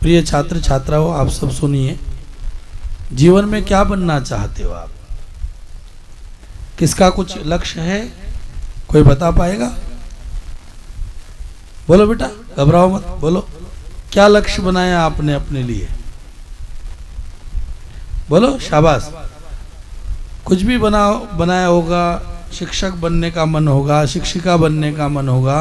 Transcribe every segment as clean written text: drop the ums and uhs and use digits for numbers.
प्रिय छात्र छात्राओं, आप सब सुनिए, जीवन में क्या बनना चाहते हो आप? किसका कुछ लक्ष्य है? कोई बता पाएगा? बोलो बेटा, घबराओ मत, बोलो। क्या लक्ष्य बनाया आपने अपने लिए? बोलो, शाबाश। कुछ भी बनाया होगा। शिक्षक बनने का मन होगा, शिक्षिका बनने का मन होगा,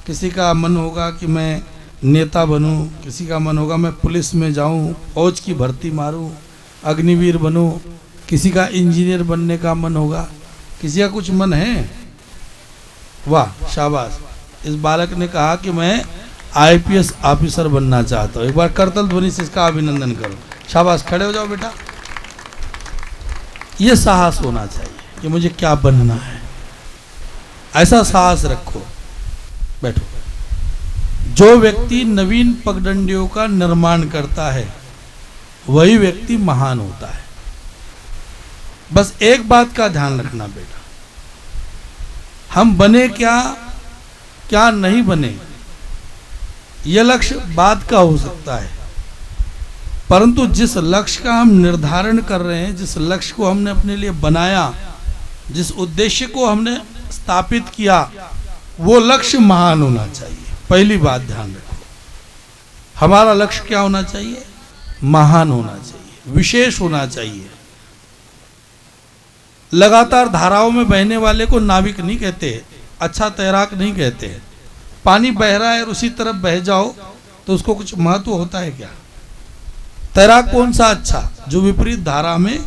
किसी का मन होगा कि मैं नेता बनूं, किसी का मन होगा मैं पुलिस में जाऊं, फौज की भर्ती मारूं, अग्निवीर बनूं, किसी का इंजीनियर बनने का मन होगा। किसी का कुछ मन है? वाह, शाबाश। इस बालक ने कहा कि मैं आईपीएस ऑफिसर बनना चाहता हूँ। एक बार करतल ध्वनि से इसका अभिनंदन करो। शाबाश, खड़े हो जाओ बेटा। ये साहस होना चाहिए कि मुझे क्या बनना है। ऐसा साहस रखो। बैठो। जो व्यक्ति नवीन पगडंडियों का निर्माण करता है वही व्यक्ति महान होता है। बस एक बात का ध्यान रखना बेटा, हम बने क्या क्या नहीं बने, यह लक्ष्य बाद का हो सकता है, परंतु जिस लक्ष्य का हम निर्धारण कर रहे हैं, जिस लक्ष्य को हमने अपने लिए बनाया, जिस उद्देश्य को हमने स्थापित किया, वो लक्ष्य महान होना चाहिए। पहली बात ध्यान रखो, हमारा लक्ष्य क्या होना चाहिए? महान होना चाहिए, विशेष होना चाहिए। लगातार धाराओं में बहने वाले को नाविक नहीं कहते, अच्छा तैराक नहीं कहते। पानी बह रहा है और उसी तरफ बह जाओ तो उसको कुछ महत्व होता है क्या? तैराक कौन सा अच्छा? जो विपरीत धारा में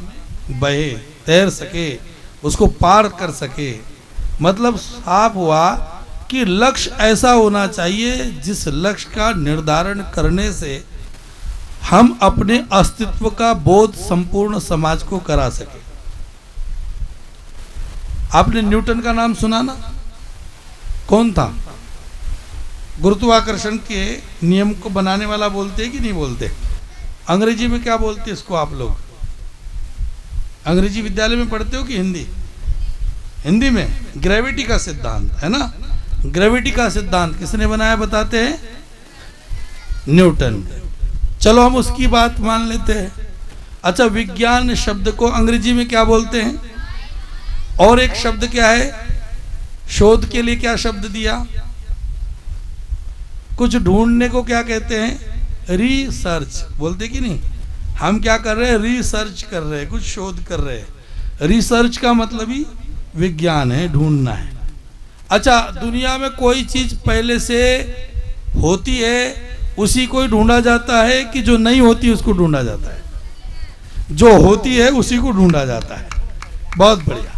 बहे, तैर सके, उसको पार कर सके। मतलब साफ हुआ कि लक्ष्य ऐसा होना चाहिए जिस लक्ष्य का निर्धारण करने से हम अपने अस्तित्व का बोध संपूर्ण समाज को करा सके। आपने न्यूटन का नाम सुना ना? कौन था? गुरुत्वाकर्षण के नियम को बनाने वाला बोलते हैं कि नहीं बोलते? अंग्रेजी में क्या बोलते हैं इसको आप लोग? अंग्रेजी विद्यालय में पढ़ते हो कि हिंदी? हिंदी में ग्रेविटी का सिद्धांत है ना। ग्रेविटी का सिद्धांत किसने बनाया बताते हैं? न्यूटन। चलो हम उसकी बात मान लेते हैं। अच्छा, विज्ञान शब्द को अंग्रेजी में क्या बोलते हैं? और एक शब्द क्या है? शोध के लिए क्या शब्द दिया? कुछ ढूंढने को क्या कहते हैं? रिसर्च। बोलते कि नहीं? हम क्या कर रहे हैं? रिसर्च कर रहे हैं, कुछ शोध कर रहे हैं। रिसर्च का मतलब ही विज्ञान है, ढूंढना है। अच्छा, दुनिया में कोई चीज पहले से होती है उसी को ही ढूंढा जाता है कि जो नहीं होती उसको ढूंढा जाता है? जो होती है उसी को ढूंढा जाता है। बहुत बढ़िया।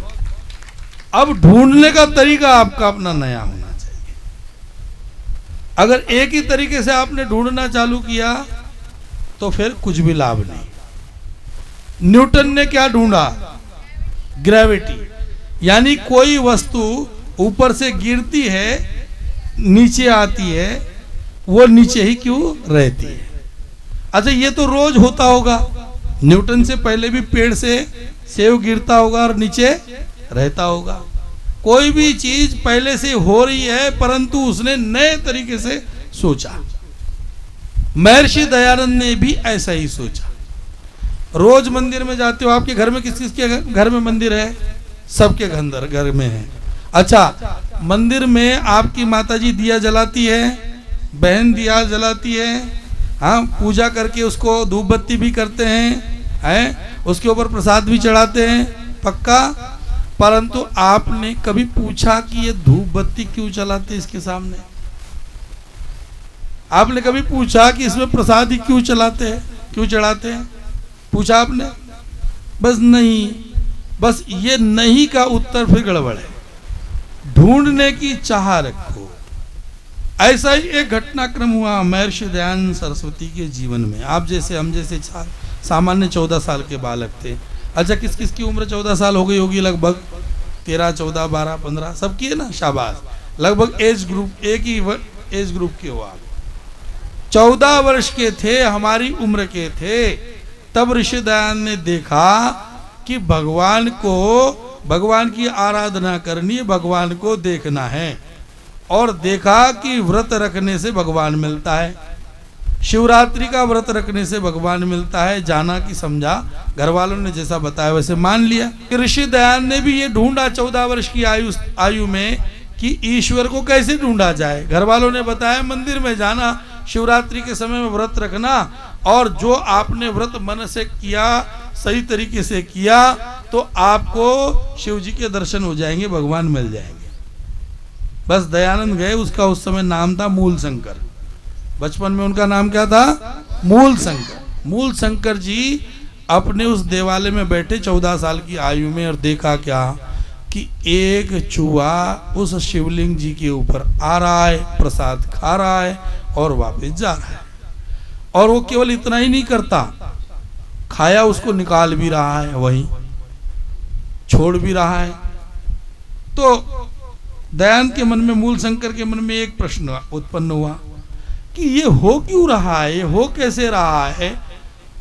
अब ढूंढने का तरीका आपका अपना नया होना चाहिए। अगर एक ही तरीके से आपने ढूंढना चालू किया तो फिर कुछ भी लाभ नहीं। न्यूटन ने क्या ढूंढा? ग्रेविटी। यानी कोई वस्तु ऊपर से गिरती है, नीचे आती है, वो नीचे ही क्यों रहती है? अच्छा, ये तो रोज होता होगा। न्यूटन से पहले भी पेड़ से सेब गिरता होगा और नीचे रहता होगा। कोई भी चीज पहले से हो रही है परंतु उसने नए तरीके से सोचा। महर्षि दयानंद ने भी ऐसा ही सोचा। रोज मंदिर में जाते हो, आपके घर में किस किस के घर में मंदिर है? सबके घर में है। अच्छा, मंदिर में आपकी माताजी दिया जलाती है, बहन दिया जलाती है, हाँ, पूजा करके उसको धूप बत्ती भी करते हैं, उसके ऊपर प्रसाद भी चढ़ाते हैं, पक्का। परंतु आपने कभी पूछा कि ये धूप बत्ती क्यों चलाते इसके सामने? आपने कभी पूछा कि इसमें प्रसाद ही क्यों चलाते हैं, क्यों चढ़ाते हैं? पूछा आपने? बस नहीं। बस ये नहीं का उत्तर फिर गड़बड़ है। ढूंढने की चाह रखो। ऐसा ही एक घटनाक्रम हुआ महर्षि दयानंद सरस्वती के जीवन में। आप जैसे हम जैसे सामान्य 14 साल के बालक थे। अच्छा, किस किस की उम्र 14 साल हो गई होगी? लगभग 13, 14, 12, 15 सबकी है ना? शाबाश। लगभग एज ग्रुप, एक ही एज ग्रुप के हो आप। 14 वर्ष के थे, हमारी उम्र के थे। तब ऋषि दयानंद ने देखा कि भगवान की आराधना करनी है, भगवान को देखना है। और देखा कि व्रत रखने से भगवान मिलता है। शिवरात्रि का व्रत रखने से भगवान मिलता है, जाना कि समझा, घर वालों ने जैसा बताया वैसे मान लिया। ऋषि दयानंद ने भी ये ढूंढा 14 वर्ष की आयु में कि ईश्वर को कैसे ढूंढा जाए। घर वालों ने बताया मंदिर में जाना, शिवरात्रि के समय में व्रत रखना, और जो आपने व्रत मन से किया, सही तरीके से किया, तो आपको शिव जी के दर्शन हो जाएंगे, भगवान मिल जाएंगे। बस दयानंद गए, उसका उस समय नाम था मूल शंकर। बचपन में उनका नाम क्या था? मूल शंकर। मूल शंकर जी अपने उस देवालय में बैठे 14 साल की आयु में, और देखा क्या कि एक चूहा उस शिवलिंग जी के ऊपर आ रहा है, प्रसाद खा रहा है और वापस जा रहा है। और वो केवल इतना ही नहीं करता, खाया उसको निकाल भी रहा है, वहीं छोड़ भी रहा है। तो दयानंद के मन में, मूल शंकर के मन में एक प्रश्न उत्पन्न हुआ कि ये हो क्यों रहा है, ये हो कैसे रहा है,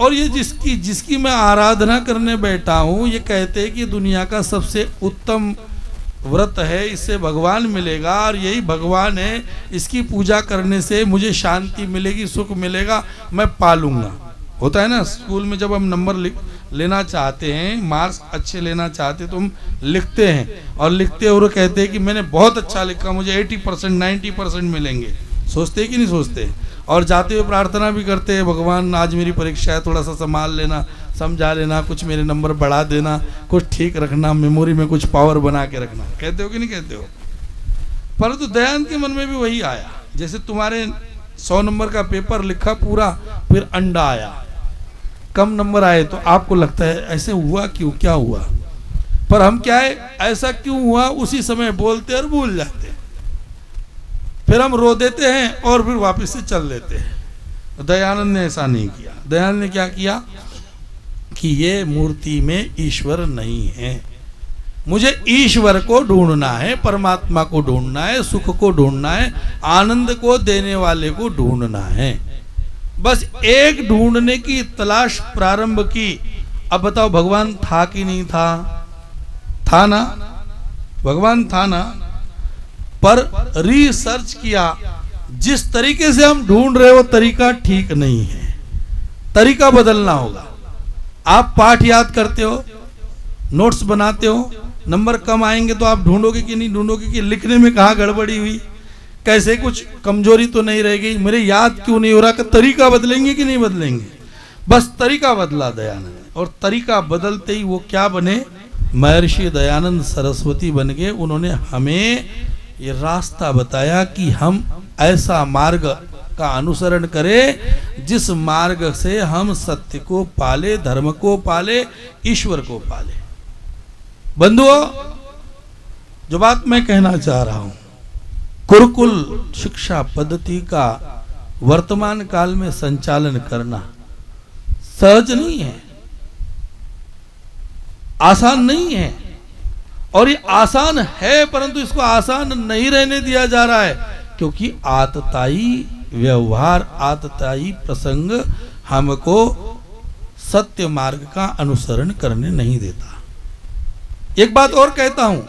और ये जिसकी मैं आराधना करने बैठा हूं, ये कहते हैं कि दुनिया का सबसे उत्तम व्रत है, इससे भगवान मिलेगा, और यही भगवान है, इसकी पूजा करने से मुझे शांति मिलेगी, सुख मिलेगा, मैं पालूंगा। होता है ना स्कूल में, जब हम नंबर लेना चाहते हैं, मार्क्स अच्छे लेना चाहते हैं, तो हम लिखते हैं, और लिखते और कहते हैं कि मैंने बहुत अच्छा लिखा, मुझे 80% 90% मिलेंगे। सोचते कि नहीं सोचते? और जाते हुए प्रार्थना भी करते हैं, भगवान आज मेरी परीक्षा है, थोड़ा सा संभाल लेना, समझा लेना, कुछ मेरे नंबर बढ़ा देना, कुछ ठीक रखना, मेमोरी में कुछ पावर बना के रखना। कहते हो कि नहीं कहते हो? परंतु दयानंद के मन में भी वही आया, जैसे तुम्हारे 100 नंबर का पेपर लिखा पूरा, फिर अंडा आया, कम नंबर आए, तो आपको लगता है ऐसे हुआ क्यों, क्या हुआ? पर हम क्या है, ऐसा क्यों हुआ उसी समय बोलते और भूल जाते हैं, फिर हम रो देते हैं और फिर वापस से चल देते हैं। दयानंद ने ऐसा नहीं किया। दयानंद ने क्या किया कि ये मूर्ति में ईश्वर नहीं है, मुझे ईश्वर को ढूंढना है, परमात्मा को ढूंढना है, सुख को ढूंढना है, आनंद को देने वाले को ढूंढना है। बस एक ढूंढने की तलाश प्रारंभ की। अब बताओ, भगवान था कि नहीं था? था ना, भगवान था ना, पर रिसर्च किया, जिस तरीके से हम ढूंढ रहे वो तरीका ठीक नहीं है, तरीका बदलना होगा। आप पाठ याद करते हो, नोट्स बनाते हो, नंबर कम आएंगे तो आप ढूंढोगे कि नहीं ढूंढोगे कि लिखने में कहाँ गड़बड़ी हुई, कैसे कुछ कमजोरी तो नहीं रह गई, मेरे याद क्यों नहीं हो रहा, कि तरीका बदलेंगे कि नहीं बदलेंगे? बस तरीका बदला दयानंद, और तरीका बदलते ही वो क्या बने? महर्षि दयानंद सरस्वती बन गए। उन्होंने हमें ये रास्ता बताया कि हम ऐसा मार्ग का अनुसरण करें जिस मार्ग से हम सत्य को पाले, धर्म को पाले, ईश्वर को पाले। बंधुओं, जो बात मैं कहना चाह रहा हूं, गुरुकुल शिक्षा पद्धति का वर्तमान काल में संचालन करना सहज नहीं है, आसान नहीं है। और ये आसान है, परंतु इसको आसान नहीं रहने दिया जा रहा है, क्योंकि आतताई व्यवहार, आतताई प्रसंग हमको सत्य मार्ग का अनुसरण करने नहीं देता। एक बात और कहता हूं,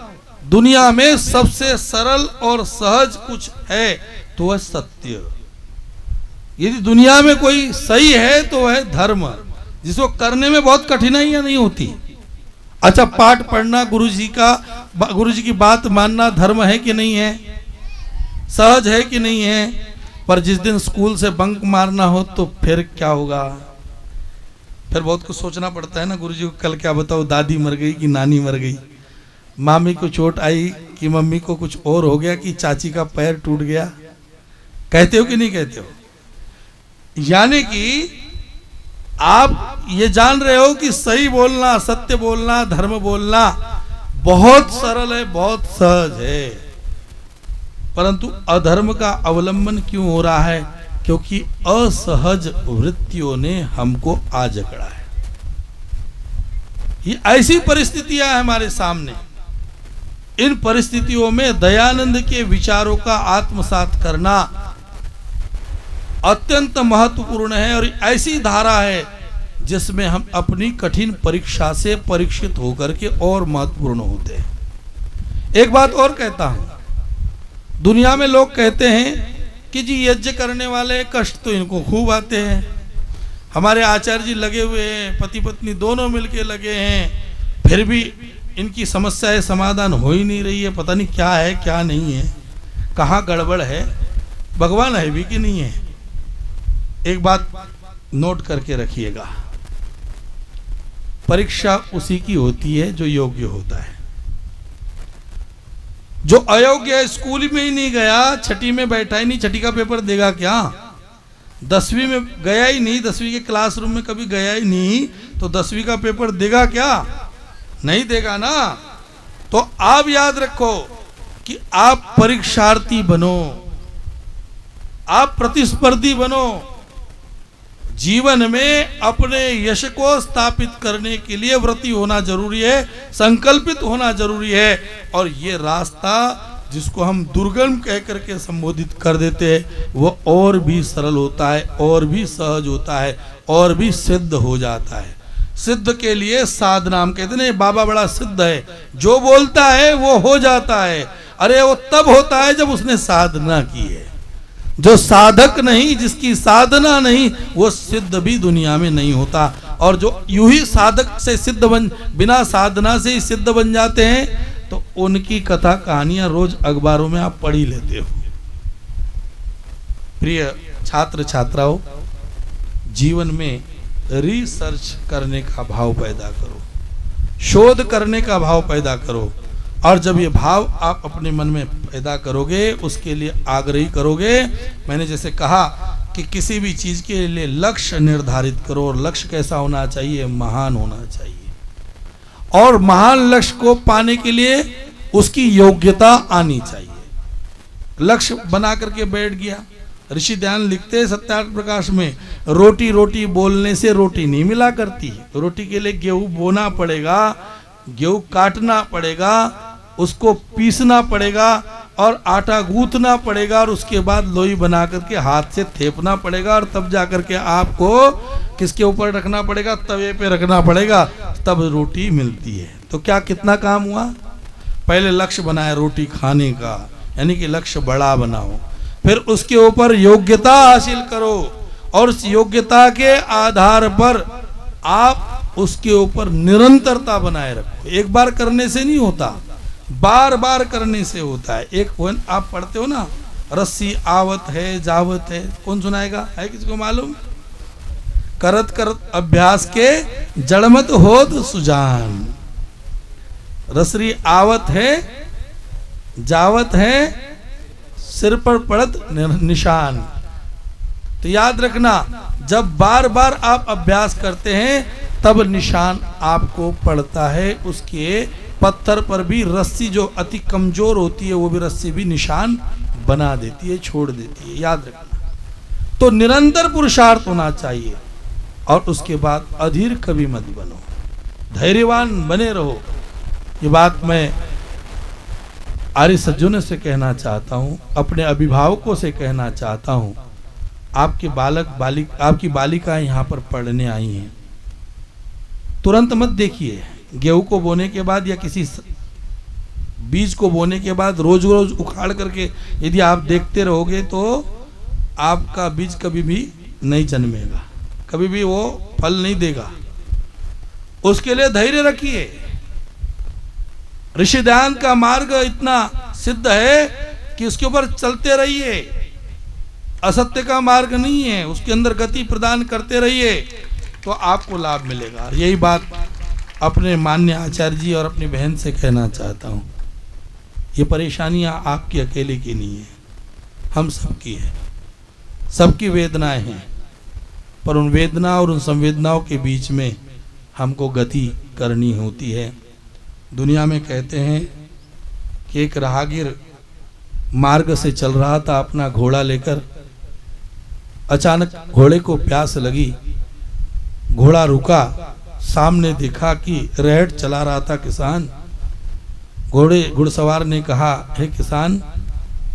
दुनिया में सबसे सरल और सहज कुछ है तो वह सत्य। यदि दुनिया में कोई सही है तो वह धर्म, जिसको करने में बहुत कठिनाइयां नहीं होती। अच्छा, पाठ पढ़ना, गुरुजी की बात मानना धर्म है कि नहीं है, सहज है कि नहीं है? पर जिस दिन स्कूल से बंक मारना हो तो फिर क्या होगा? फिर बहुत कुछ सोचना पड़ता है ना, गुरुजी को कल क्या बताओ, दादी मर गई कि नानी मर गई, मामी को चोट आई कि मम्मी को कुछ और हो गया कि चाची का पैर टूट गया। कहते हो कि नहीं कहते हो? यानी कि आप ये जान रहे हो कि सही बोलना, सत्य बोलना, धर्म बोलना बहुत सरल है, बहुत सहज है, परंतु अधर्म का अवलंबन क्यों हो रहा है? क्योंकि असहज वृत्तियों ने हमको आ जकड़ा है। ये ऐसी परिस्थितियां हैं हमारे सामने। इन परिस्थितियों में दयानंद के विचारों का आत्मसात करना अत्यंत महत्वपूर्ण है, और ऐसी धारा है जिसमें हम अपनी कठिन परीक्षा से परीक्षित होकर के और महत्वपूर्ण होते हैं। एक बात और कहता हूं, दुनिया में लोग कहते हैं कि जी यज्ञ करने वाले कष्ट तो इनको खूब आते हैं, हमारे आचार्य जी लगे हुए हैं, पति पत्नी दोनों मिलके लगे हैं, फिर भी इनकी समस्याएं समाधान हो ही नहीं रही है, पता नहीं क्या है क्या नहीं है, कहाँ गड़बड़ है, भगवान है भी कि नहीं है। एक बात नोट करके रखिएगा, परीक्षा उसी की होती है जो योग्य होता है। जो अयोग्य है, स्कूल में ही नहीं गया, छठी में बैठा ही नहीं, छठी का पेपर देगा क्या? 10वीं में गया ही नहीं, 10वीं के क्लासरूम में कभी गया ही नहीं, तो 10वीं का पेपर देगा क्या? नहीं देगा ना। तो आप याद रखो कि आप परीक्षार्थी बनो, आप प्रतिस्पर्धी बनो। जीवन में अपने यश को स्थापित करने के लिए व्रती होना जरूरी है, संकल्पित होना जरूरी है। और ये रास्ता जिसको हम दुर्गम कह करके संबोधित कर देते हैं, वो और भी सरल होता है, और भी सहज होता है, और भी सिद्ध हो जाता है। सिद्ध के लिए साधना, हम कहते हैं बाबा बड़ा सिद्ध है, जो बोलता है वो हो जाता है। अरे वो तब होता है जब उसने साधना की है। जो साधक नहीं, जिसकी साधना नहीं, वो सिद्ध भी दुनिया में नहीं होता। और जो यूं ही साधक से सिद्ध बिना साधना से ही सिद्ध बन जाते हैं, तो उनकी कथा कहानियां रोज अखबारों में आप पढ़ ही लेते हो। प्रिय छात्र छात्राओं, जीवन में रिसर्च करने का भाव पैदा करो, शोध करने का भाव पैदा करो। और जब ये भाव आप अपने मन में पैदा करोगे, उसके लिए आग्रही करोगे। मैंने जैसे कहा कि किसी भी चीज के लिए लक्ष्य निर्धारित करो, और लक्ष्य कैसा होना चाहिए? महान होना चाहिए। और महान लक्ष्य को पाने के लिए उसकी योग्यता आनी चाहिए। लक्ष्य बना करके बैठ गया, ऋषि ध्यान लिखते हैं सत्यार्थ प्रकाश में, रोटी रोटी बोलने से रोटी नहीं मिला करती। रोटी के लिए गेहूं बोना पड़ेगा, गेहूं काटना पड़ेगा, उसको पीसना पड़ेगा, और आटा गूंथना पड़ेगा, और उसके बाद लोई बना करके हाथ से थेपना पड़ेगा, और तब जाकर के आपको किसके ऊपर रखना पड़ेगा? तवे पे रखना पड़ेगा, तब रोटी मिलती है। तो क्या कितना काम हुआ? पहले लक्ष्य बनाया रोटी खाने का, यानी कि लक्ष्य बड़ा बनाओ, फिर उसके ऊपर योग्यता हासिल करो, और उस योग्यता के आधार पर आप उसके ऊपर निरंतरता बनाए रखो। एक बार करने से नहीं होता, बार बार करने से होता है। एक आप पढ़ते हो ना, रस्सी आवत है जावत है, कौन सुनाएगा? है किसी को मालूम? करत करत अभ्यास के जड़मत होत सुजान। रस्सी आवत है जावत है, सिर पर पड़त निशान। तो याद रखना, जब बार बार आप अभ्यास करते हैं, तब निशान आपको पड़ता है। उसके पत्थर पर भी रस्सी जो अति कमजोर होती है, वो भी रस्सी भी निशान बना देती है, छोड़ देती है। याद रखना। तो निरंतर पुरुषार्थ होना चाहिए, और उसके बाद अधीर कभी मत बनो, धैर्यवान बने रहो। ये बात मैं आर्य सज्जनों से कहना चाहता हूँ, अपने अभिभावकों से कहना चाहता हूँ। आपके आपकी बालिकाएं यहाँ पर पढ़ने आई हैं, तुरंत मत देखिए। गेहूं को बोने के बाद या किसी बीज को बोने के बाद रोज रोज उखाड़ करके यदि आप देखते रहोगे, तो आपका बीज कभी भी नहीं जन्मेगा, कभी भी वो फल नहीं देगा। उसके लिए धैर्य रखिए। ऋषि ध्यान का मार्ग इतना सिद्ध है कि उसके ऊपर चलते रहिए। असत्य का मार्ग नहीं है, उसके अंदर गति प्रदान करते रहिए, तो आपको लाभ मिलेगा। यही बात अपने मान्य आचार्य जी और अपनी बहन से कहना चाहता हूँ। ये परेशानियाँ आपकी अकेले की नहीं है, हम सबकी है, सबकी वेदनाएं हैं। पर उन वेदना और उन संवेदनाओं के बीच में हमको गति करनी होती है। दुनिया में कहते हैं कि एक राहगीर मार्ग से चल रहा था अपना घोड़ा लेकर, अचानक घोड़े को प्यास लगी, घोड़ा रुका, सामने देखा कि रेहड़ चला रहा था किसान। घुड़सवार ने कहा, हे किसान,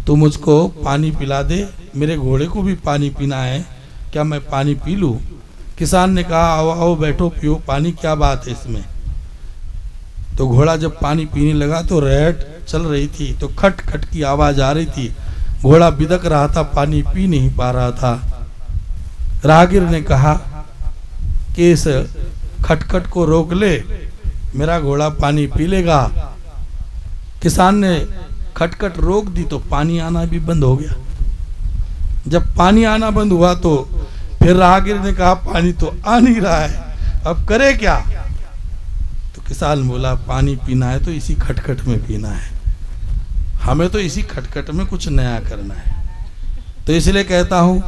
तू मुझको पानी पिला दे, मेरे घोड़े को भी पानी पीना है, क्या मैं पानी पी लूं? किसान ने कहा, आओ आओ बैठो पियो पानी, क्या बात है इसमें। तो घोड़ा जब पानी पीने लगा तो रेहड़ चल रही थी, तो खट खट की आवाज आ रही थी। घोड़ा बिदक रहा था, पानी पी नहीं पा रहा था। राहगीर ने कहा कि इस खटखट को रोक ले, मेरा घोड़ा पानी पी लेगा। किसान ने खटखट रोक दी तो पानी आना भी बंद हो गया। जब पानी आना बंद हुआ तो फिर राहगीर ने कहा पानी तो आ नहीं रहा है, अब करे क्या? तो किसान बोला पानी पीना है तो इसी खटखट में पीना है, हमें तो इसी खटखट में कुछ नया करना है। तो इसलिए कहता हूं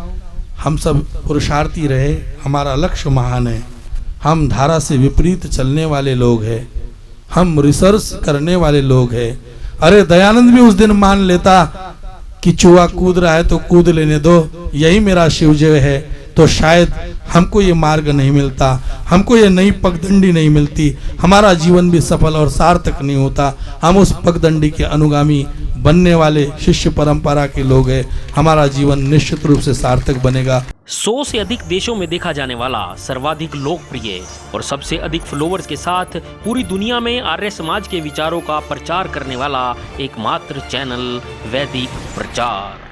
हम सब पुरुषार्थी रहे, हमारा लक्ष्य महान है। हम धारा से विपरीत चलने वाले लोग हैं, हम रिसर्च करने वाले लोग हैं। अरे दयानंद भी उस दिन मान लेता कि चूहा कूद रहा है तो कूद लेने दो, यही मेरा शिवजय है, तो शायद हमको ये मार्ग नहीं मिलता, हमको ये नई पगडंडी नहीं मिलती, हमारा जीवन भी सफल और सार्थक नहीं होता। हम उस पगडंडी के अनुगामी बनने वाले शिष्य परंपरा के लोग हैं, हमारा जीवन निश्चित रूप से सार्थक बनेगा। 100 से अधिक देशों में देखा जाने वाला, सर्वाधिक लोकप्रिय और सबसे अधिक फॉलोअर्स के साथ पूरी दुनिया में आर्य समाज के विचारों का प्रचार करने वाला एकमात्र चैनल वैदिक प्रचार।